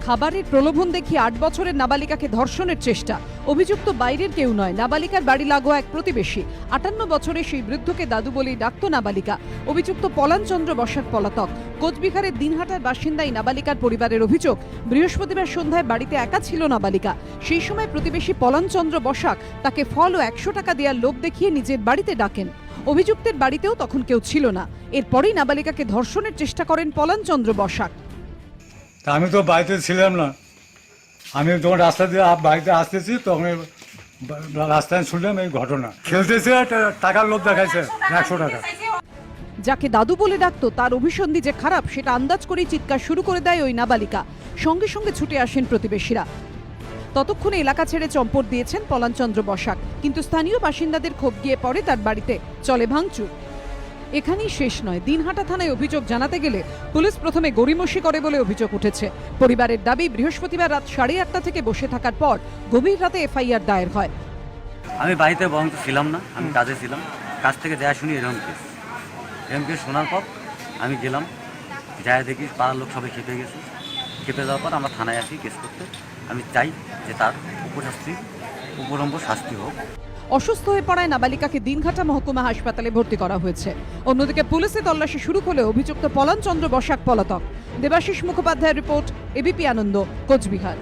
খাবারের প্রলোভন দেখিয়ে 8 বছরের নাবালিকাকে ধর্ষণের চেষ্টা। অভিযুক্ত বাইরের কেউ নয়, নাবালিকার বাড়ি লাগোয়া এক প্রতিবেশী। 58 বছরের সেই বৃদ্ধকে দাদু বলেই ডাকত নাবালিকা। অভিযুক্ত পলান চন্দ্র বসাক পলাতক। কোচবিহারের দিনহাটার বাসিন্দাই নাবালিকার পরিবারের অভিযোগ, বৃহস্পতিবার সন্ধ্যায় বাড়িতে একা ছিল নাবালিকা। সেই সময় প্রতিবেশী পলান চন্দ্র বসাক তাকে ফল ও 100 টাকা দেওয়ার লোভ দেখিয়ে নিজের বাড়িতে ডাকেন। অভিযুক্তের বাড়িতেও তখন কেউ ছিল না। এরপরেই নাবালিকাকে ধর্ষণের চেষ্টা করেন পলান চন্দ্র বসাক। আমি তো বাড়িতে ছিলাম না, আমি যখন রাস্তা দিয়ে বাড়িতে আসতেছি তখন রাস্তায় শুনলাম এই ঘটনা। খেলতেছে, টাকার লোভ দেখাইছে 100 টাকা। যাকে দাদু বলে ডাকতো তার অভিসন্ধি যে খারাপ সেটা আন্দাজ করেই চিৎকার শুরু করে দেয় ওই নাবালিকা। সঙ্গে সঙ্গে ছুটে আসেন প্রতিবেশীরা। ততক্ষণে এলাকা ছেড়ে চম্পট দিয়েছেন পলানচন্দ্র বসাক, কিন্তু স্থানীয় বাসিন্দাদের ক্ষোভ গিয়ে পড়ে তার বাড়িতে, চলে ভাঙচুর। এখানেই শেষ নয়, দিনহাটা থানায় অভিযোগ জানাতে গেলে পুলিশ প্রথমে গড়িমসি করে বলে অভিযোগ উঠেছে। পরিবারের দাবি, বৃহস্পতিবার রাত 8:30 থেকে বসে থাকার পর গভীর রাতে এফআইআর দায়ের হয়। আমি বাড়িতে বরং ছিলাম না, আমি কাজে ছিলাম। কাজ থেকে যা শুনি এরকম কেস শোনার পর আমি গেলাম, যাই দেখি পাড়ার লোক সবাই খেপে গেছে। খেপে যাওয়ার পর আমরা থানায় আসি কেস করতে। আমি চাই যে তার উপলম্ব শাস্তি হোক। অসুস্থ হয়ে পড়ায় নাবালিকাকে দিনঘাটা মহকুমা হাসপাতালে ভর্তি করা হয়েছে। অন্যদিকে পুলিশে তল্লাশি শুরু হলে অভিযুক্ত পলান চন্দ্র বসাক পলাতক। দেবাশিস মুখোপাধ্যায়ের রিপোর্ট, এবিপি আনন্দ, কোচবিহার।